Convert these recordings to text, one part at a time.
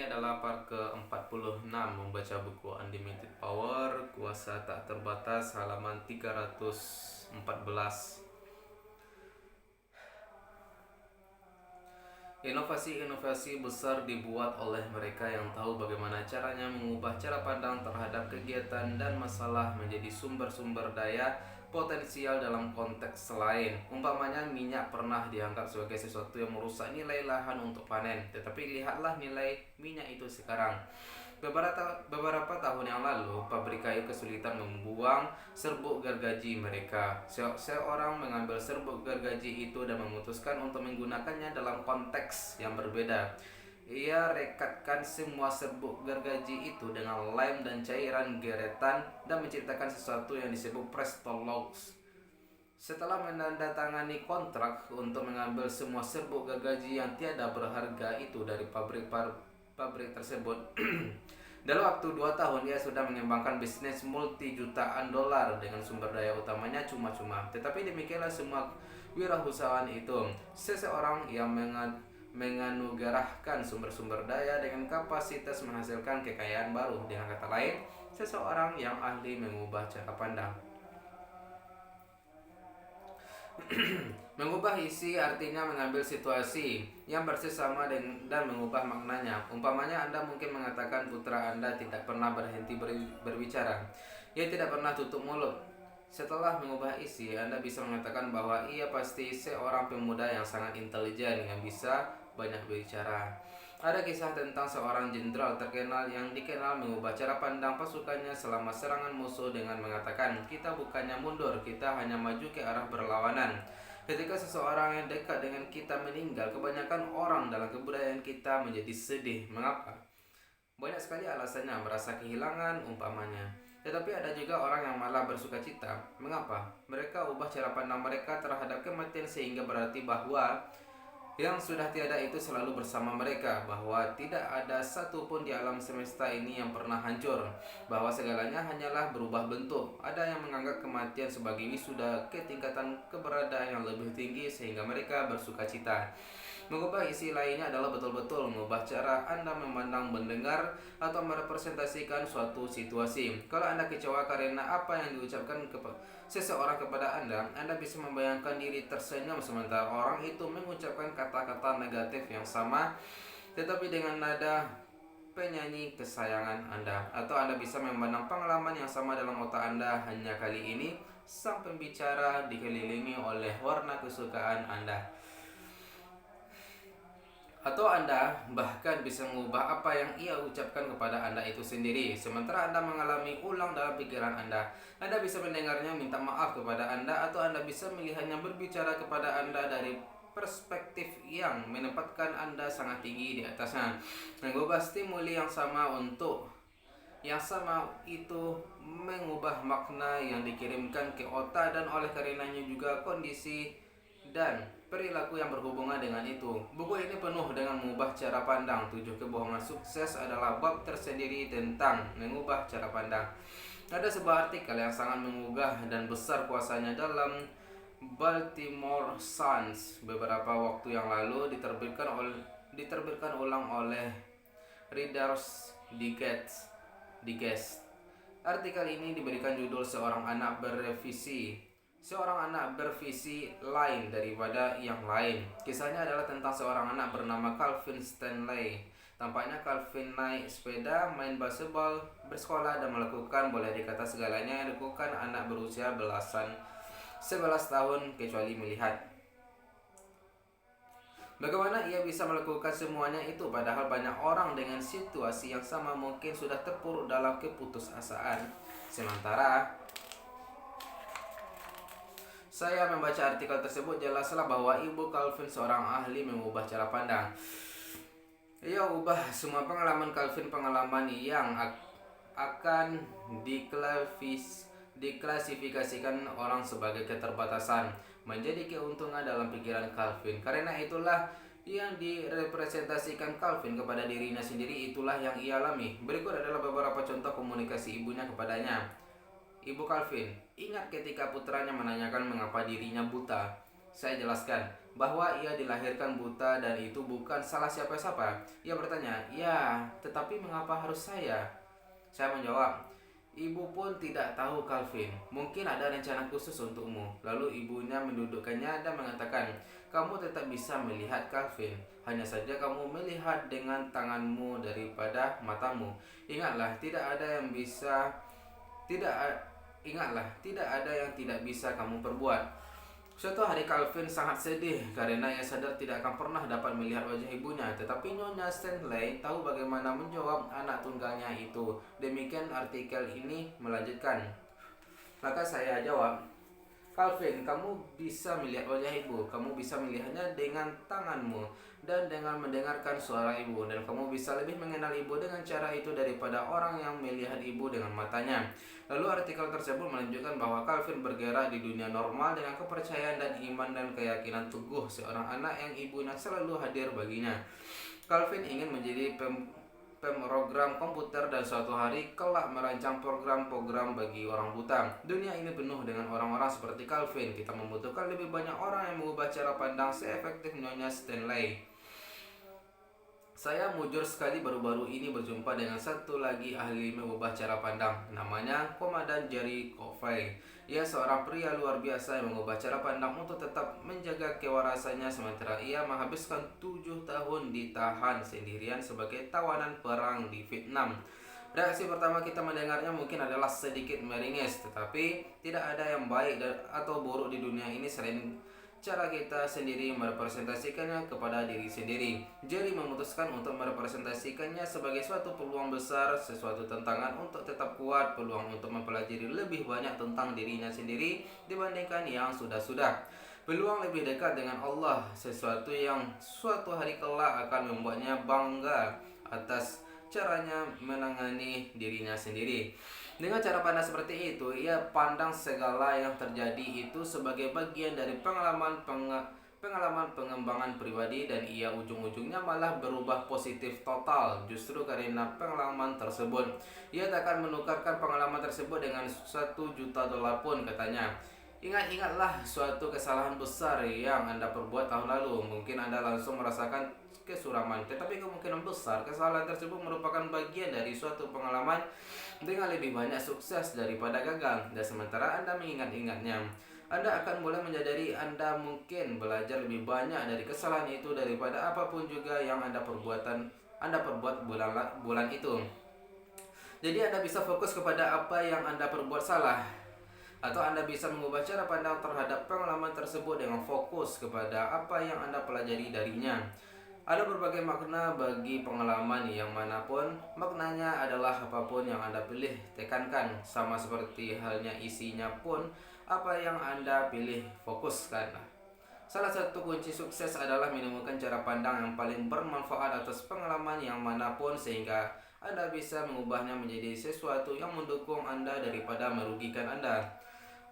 ini adalah part ke-46 membaca buku Unlimited Power, Kuasa Tak Terbatas, halaman 314. Inovasi-inovasi besar dibuat oleh mereka yang tahu bagaimana caranya mengubah cara pandang terhadap kegiatan dan masalah menjadi sumber-sumber daya potensial dalam konteks lain. Umpamanya minyak pernah dianggap sebagai sesuatu yang merusak nilai lahan untuk panen, tetapi lihatlah nilai minyak itu sekarang. Beberapa tahun yang lalu, pabrik kayu kesulitan membuang serbuk gergaji mereka. Seorang mengambil serbuk gergaji itu dan memutuskan untuk menggunakannya dalam konteks yang berbeda. Ia rekatkan semua serbuk gergaji itu dengan lem dan cairan geretan dan menciptakan sesuatu yang disebut Prestologs. Setelah menandatangani kontrak untuk mengambil semua serbuk gergaji yang tiada berharga itu dari pabrik tersebut, dalam waktu 2 tahun ia sudah mengembangkan bisnis multi-jutaan dolar dengan sumber daya utamanya cuma-cuma. Tetapi demikianlah semua wirausahawan itu. Seseorang yang menganugerahkan sumber-sumber daya dengan kapasitas menghasilkan kekayaan baru. Dengan kata lain, seseorang yang ahli mengubah cara pandang. Mengubah isi artinya mengambil situasi yang persis sama dan mengubah maknanya. Umpamanya Anda mungkin mengatakan putra Anda tidak pernah berhenti berbicara. Ia tidak pernah tutup mulut. Setelah mengubah isi, Anda bisa mengatakan bahwa ia pasti seorang pemuda yang sangat intelijen yang bisa banyak berbicara. Ada kisah tentang seorang jenderal terkenal yang dikenal mengubah cara pandang pasukannya selama serangan musuh dengan mengatakan, "Kita bukannya mundur, kita hanya maju ke arah berlawanan." Ketika seseorang yang dekat dengan kita meninggal, kebanyakan orang dalam kebudayaan kita menjadi sedih. Mengapa? Banyak sekali alasannya, merasa kehilangan umpamanya. Tetapi ada juga orang yang malah bersuka cita. Mengapa? Mereka ubah cara pandang mereka terhadap kematian sehingga berarti bahwa yang sudah tiada itu selalu bersama mereka, bahwa tidak ada satupun di alam semesta ini yang pernah hancur, bahwa segalanya hanyalah berubah bentuk. Ada yang menganggap kematian sebagai wisuda ke tingkatan keberadaan yang lebih tinggi sehingga mereka bersuka cita. Mengubah isi lainnya adalah betul-betul mengubah cara Anda memandang, mendengar, atau merepresentasikan suatu situasi. Kalau Anda kecewa karena apa yang diucapkan seseorang kepada Anda bisa membayangkan diri tersenyum sementara orang itu mengucapkan kata-kata negatif yang sama, tetapi dengan nada penyanyi kesayangan Anda. Atau Anda bisa memandang pengalaman yang sama dalam otak Anda, hanya kali ini sang pembicara dikelilingi oleh warna kesukaan Anda. Atau Anda bahkan bisa mengubah apa yang ia ucapkan kepada Anda itu sendiri. Sementara Anda mengalami ulang dalam pikiran Anda bisa mendengarnya minta maaf kepada Anda, atau Anda bisa melihatnya berbicara kepada Anda dari perspektif yang menempatkan Anda sangat tinggi di atasnya. Mengubah stimuli yang sama itu mengubah makna yang dikirimkan ke otak, dan oleh karenanya juga kondisi dan perilaku yang berhubungan dengan itu. Buku ini penuh dengan mengubah cara pandang. 7 kebohongan sukses adalah bab tersendiri tentang mengubah cara pandang. Ada sebuah artikel yang sangat menggugah dan besar kuasanya dalam Baltimore Sun beberapa waktu yang lalu, diterbitkan ulang oleh Reader's Digest. Artikel ini diberikan judul Seorang anak bervisi lain daripada yang lain. Kisahnya adalah tentang seorang anak bernama Calvin Stanley. Tampaknya Calvin naik sepeda, main baseball, bersekolah, dan melakukan boleh dikata segalanya yang dilakukan anak berusia 11 tahun kecuali melihat. Bagaimana ia bisa melakukan semuanya itu padahal banyak orang dengan situasi yang sama mungkin sudah terpuruk dalam keputusasaan. Sementara saya membaca artikel tersebut, jelaslah bahwa Ibu Calvin seorang ahli mengubah cara pandang. Ia ubah semua pengalaman Calvin, pengalaman yang akan diklasifikasikan orang sebagai keterbatasan, menjadi keuntungan dalam pikiran Calvin. Karena itulah yang direpresentasikan Calvin kepada dirinya sendiri, itulah yang ia alami. Berikut adalah beberapa contoh komunikasi ibunya kepadanya. Ibu Calvin, ingat ketika putranya menanyakan mengapa dirinya buta? Saya jelaskan, bahwa ia dilahirkan buta dan itu bukan salah siapa-siapa. Ia bertanya, "Ya, tetapi mengapa harus saya?" Saya menjawab, "Ibu pun tidak tahu, Calvin. Mungkin ada rencana khusus untukmu." Lalu ibunya mendudukkannya dan mengatakan, "Kamu tetap bisa melihat, Calvin. Hanya saja kamu melihat dengan tanganmu daripada matamu. Ingatlah, tidak a- tidak ada yang tidak bisa kamu perbuat." Suatu hari Calvin sangat sedih karena ia sadar tidak akan pernah dapat melihat wajah ibunya. Tetapi Nyonya Stanley tahu bagaimana menjawab anak tunggalnya itu. Demikian artikel ini melanjutkan. Maka saya jawab, "Calvin, kamu bisa melihat wajah ibu, kamu bisa melihatnya dengan tanganmu dan dengan mendengarkan suara ibu, dan kamu bisa lebih mengenal ibu dengan cara itu daripada orang yang melihat ibu dengan matanya." Lalu artikel tersebut menunjukkan bahwa Calvin bergerak di dunia normal dengan kepercayaan dan iman dan keyakinan teguh seorang anak yang ibunya selalu hadir baginya. Calvin ingin menjadi pemrogram komputer dan suatu hari kelak merancang program-program bagi orang buta. Dunia ini penuh dengan orang-orang seperti Calvin. Kita membutuhkan lebih banyak orang yang mengubah cara pandang seefektif Nyonya Stanley. Saya mujur sekali baru-baru ini berjumpa dengan satu lagi ahli mengubah cara pandang. Namanya Komandan Jerry Covey. Ia seorang pria luar biasa yang mengubah cara pandang untuk tetap menjaga kewarasannya sementara ia menghabiskan 7 tahun ditahan sendirian sebagai tawanan perang di Vietnam. Reaksi pertama kita mendengarnya mungkin adalah sedikit meringis, tetapi tidak ada yang baik atau buruk di dunia ini selain cara kita sendiri merepresentasikannya kepada diri sendiri. Jerry memutuskan untuk merepresentasikannya sebagai suatu peluang besar, sesuatu tantangan untuk tetap kuat, peluang untuk mempelajari lebih banyak tentang dirinya sendiri dibandingkan yang sudah-sudah. Peluang lebih dekat dengan Allah, sesuatu yang suatu hari kelak akan membuatnya bangga atas caranya menangani dirinya sendiri. Dengan cara pandang seperti itu, ia pandang segala yang terjadi itu sebagai bagian dari pengalaman pengembangan pribadi dan ia ujung-ujungnya malah berubah positif total justru karena pengalaman tersebut. Ia tak akan menukarkan pengalaman tersebut dengan $1 juta pun, katanya. Ingatlah suatu kesalahan besar yang Anda perbuat tahun lalu. Mungkin Anda langsung merasakan kesuraman, tetapi kemungkinan besar kesalahan tersebut merupakan bagian dari suatu pengalaman dengan lebih banyak sukses daripada gagal. Dan sementara Anda mengingat-ingatnya, Anda akan mulai menyadari Anda mungkin belajar lebih banyak dari kesalahan itu daripada apapun juga yang Anda perbuat bulan itu. Jadi Anda bisa fokus kepada apa yang Anda perbuat salah, atau Anda bisa mengubah cara pandang terhadap pengalaman tersebut dengan fokus kepada apa yang Anda pelajari darinya. Ada berbagai makna bagi pengalaman yang manapun, maknanya adalah apapun yang Anda pilih, tekankan. Sama seperti halnya isinya pun, apa yang Anda pilih, fokuskan. Salah satu kunci sukses adalah menemukan cara pandang yang paling bermanfaat atas pengalaman yang manapun sehingga Anda bisa mengubahnya menjadi sesuatu yang mendukung Anda daripada merugikan Anda.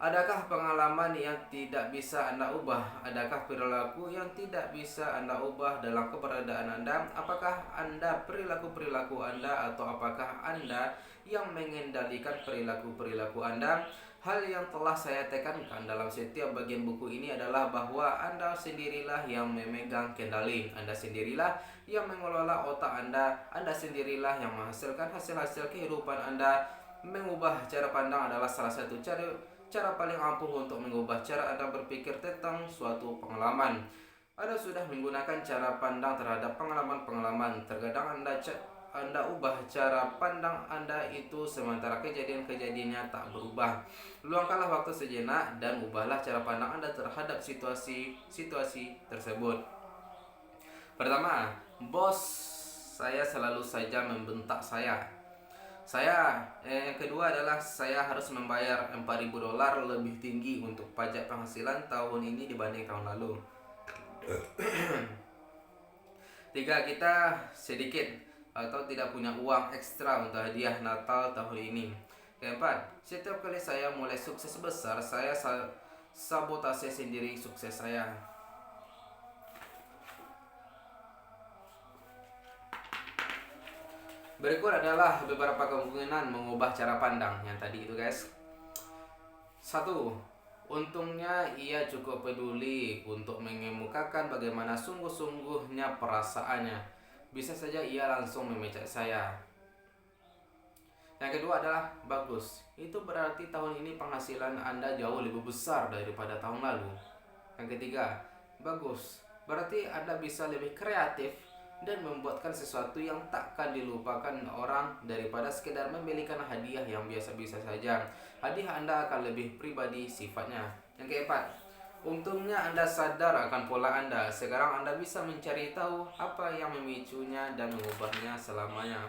Adakah pengalaman yang tidak bisa Anda ubah? Adakah perilaku yang tidak bisa Anda ubah dalam keberadaan Anda? Apakah Anda perilaku-perilaku Anda atau apakah Anda yang mengendalikan perilaku-perilaku Anda? Hal yang telah saya tekankan dalam setiap bagian buku ini adalah bahwa Anda sendirilah yang memegang kendali. Anda sendirilah yang mengelola otak Anda. Anda sendirilah yang menghasilkan hasil-hasil kehidupan Anda. Mengubah cara pandang adalah salah satu cara paling ampuh untuk mengubah cara Anda berpikir tentang suatu pengalaman. Anda sudah menggunakan cara pandang terhadap pengalaman-pengalaman. Terkadang Anda ubah cara pandang Anda itu sementara kejadian-kejadiannya tak berubah. Luangkanlah waktu sejenak dan ubahlah cara pandang Anda terhadap situasi tersebut. Pertama, bos saya selalu saja membentak saya. Yang kedua adalah saya harus membayar $4.000 lebih tinggi untuk pajak penghasilan tahun ini dibanding tahun lalu. 3. Kita sedikit atau tidak punya uang ekstra untuk hadiah Natal tahun ini. Keempat, setiap kali saya mulai sukses besar, saya sabotase sendiri sukses saya. Berikut adalah beberapa kemungkinan mengubah cara pandang yang tadi itu, guys. 1. Untungnya ia cukup peduli untuk mengemukakan bagaimana sungguh-sungguhnya perasaannya. Bisa saja ia langsung memecat saya. Yang kedua adalah bagus. Itu berarti tahun ini penghasilan Anda jauh lebih besar daripada tahun lalu. Yang ketiga, bagus. Berarti Anda bisa lebih kreatif dan membuatkan sesuatu yang takkan dilupakan orang daripada sekedar membelikan hadiah yang biasa-biasa saja. Hadiah Anda akan lebih pribadi sifatnya. Yang keempat, untungnya Anda sadar akan pola Anda. Sekarang Anda bisa mencari tahu apa yang memicunya dan mengubahnya selamanya.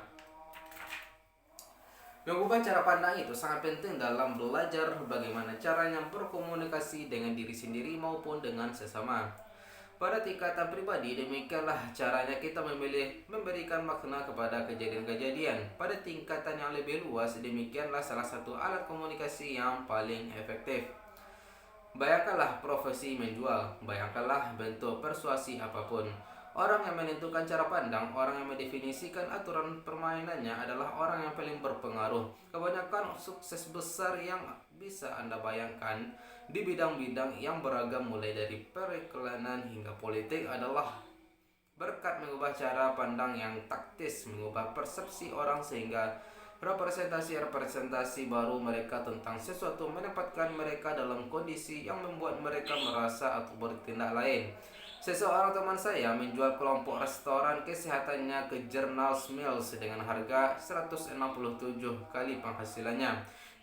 Mengubah cara pandang itu sangat penting dalam belajar bagaimana caranya berkomunikasi dengan diri sendiri maupun dengan sesama. Pada tingkatan pribadi, demikianlah caranya kita memberikan makna kepada kejadian-kejadian. Pada tingkatan yang lebih luas, demikianlah salah satu alat komunikasi yang paling efektif. Bayangkanlah profesi menjual, bayangkanlah bentuk persuasi apapun. Orang yang menentukan cara pandang, orang yang mendefinisikan aturan permainannya adalah orang yang paling berpengaruh. Kebanyakan sukses besar yang bisa Anda bayangkan di bidang-bidang yang beragam mulai dari periklanan hingga politik adalah berkat mengubah cara pandang yang taktis, mengubah persepsi orang sehingga representasi baru mereka tentang sesuatu menempatkan mereka dalam kondisi yang membuat mereka merasa atau bertindak lain. Seseorang teman saya menjual kelompok restoran kesehatannya ke Jurnal Mills dengan harga 167 kali penghasilannya.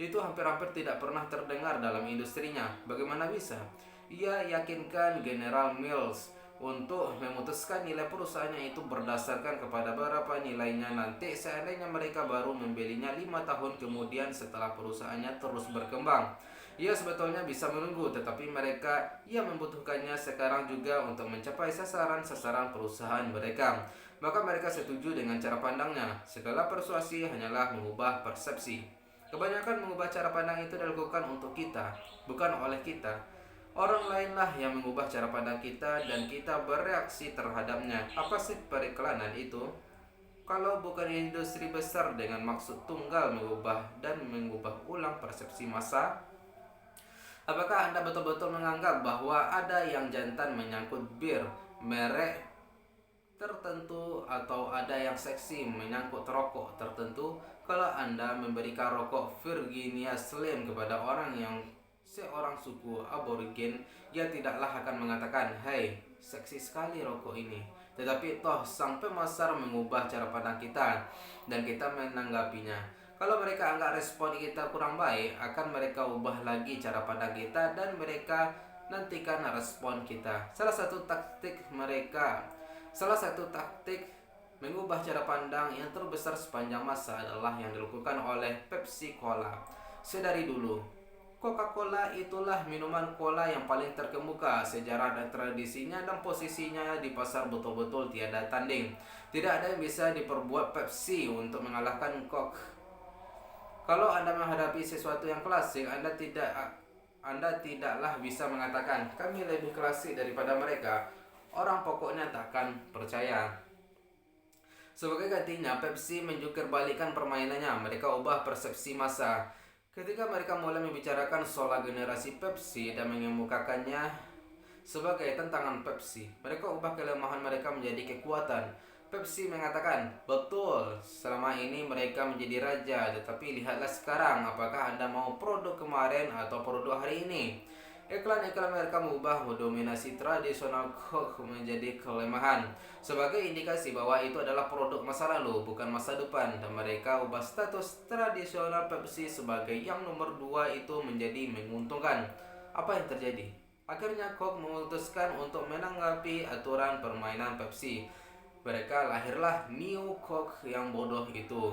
Itu hampir-hampir tidak pernah terdengar dalam industrinya. Bagaimana bisa? Ia yakinkan General Mills untuk memutuskan nilai perusahaannya itu berdasarkan kepada berapa nilainya nanti seandainya mereka baru membelinya 5 tahun kemudian setelah perusahaannya terus berkembang. Ia sebetulnya bisa menunggu, tetapi mereka ia membutuhkannya sekarang juga untuk mencapai sasaran-sasaran perusahaan mereka. Maka mereka setuju dengan cara pandangnya. Segala persuasi hanyalah mengubah persepsi. Kebanyakan mengubah cara pandang itu dilakukan untuk kita, bukan oleh kita. Orang lainlah yang mengubah cara pandang kita dan kita bereaksi terhadapnya. Apa sih periklanan itu? Kalau bukan industri besar dengan maksud tunggal mengubah dan mengubah ulang persepsi massa? Apakah Anda betul-betul menganggap bahwa ada yang jantan menyangkut bir merek tertentu atau ada yang seksi menyangkut rokok tertentu? Kalau Anda memberikan rokok Virginia Slim kepada orang yang seorang suku aborigin, ia tidaklah akan mengatakan, "Hai, seksi sekali rokok ini." Tetapi toh sang pemasar mengubah cara pandang kita dan kita menanggapinya. Kalau mereka anggap respon kita kurang baik, akan mereka ubah lagi cara pandang kita dan mereka nantikan respon kita. Salah satu taktik mengubah cara pandang yang terbesar sepanjang masa adalah yang dilakukan oleh Pepsi Cola. Sedari dulu, Coca-Cola itulah minuman cola yang paling terkemuka. Sejarah dan tradisinya dan posisinya di pasar betul-betul tiada tanding. Tidak ada yang bisa diperbuat Pepsi untuk mengalahkan Coke. Kalau Anda menghadapi sesuatu yang klasik, Anda tidaklah bisa mengatakan, "Kami lebih klasik daripada mereka." Orang pokoknya takkan percaya. Sebagai gantinya, Pepsi menjungkir balikkan permainannya. Mereka ubah persepsi massa. Ketika mereka mulai membicarakan soal generasi Pepsi dan mengemukakannya sebagai tantangan Pepsi, mereka ubah kelemahan mereka menjadi kekuatan. Pepsi mengatakan, "Betul, selama ini mereka menjadi raja, tetapi lihatlah sekarang, apakah Anda mau produk kemarin atau produk hari ini?" Iklan-iklan mereka mengubah dominasi tradisional Coke menjadi kelemahan, sebagai indikasi bahwa itu adalah produk masa lalu, bukan masa depan, dan mereka ubah status tradisional Pepsi sebagai yang nomor 2 itu menjadi menguntungkan. Apa yang terjadi? Akhirnya Coke memutuskan untuk menanggapi aturan permainan Pepsi. Lahirlah New Coke yang bodoh itu.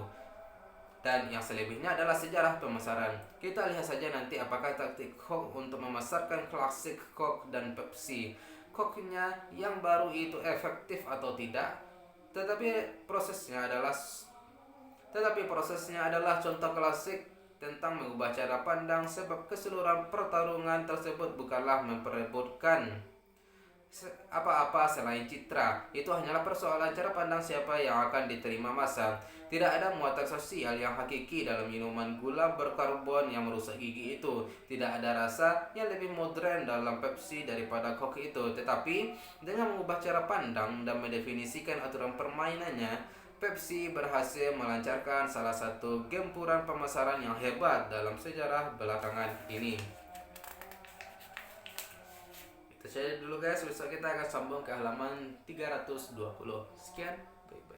Dan yang selebihnya adalah sejarah pemasaran. Kita lihat saja nanti apakah taktik Coke untuk memasarkan klasik Coke dan Pepsi, Coke-nya yang baru itu efektif atau tidak. Tetapi prosesnya adalah contoh klasik tentang mengubah cara pandang, sebab keseluruhan pertarungan tersebut bukanlah memperebutkan apa-apa selain citra. Itu hanyalah persoalan cara pandang siapa yang akan diterima massa. Tidak ada muatan sosial yang hakiki dalam minuman gula berkarbon yang merusak gigi itu. Tidak ada rasa yang lebih modern dalam Pepsi daripada Coke itu. Tetapi dengan mengubah cara pandang dan mendefinisikan aturan permainannya, Pepsi berhasil melancarkan salah satu gempuran pemasaran yang hebat dalam sejarah belakangan ini. Itu saja dulu guys, besok kita akan sambung ke halaman 320. Sekian, bye bye.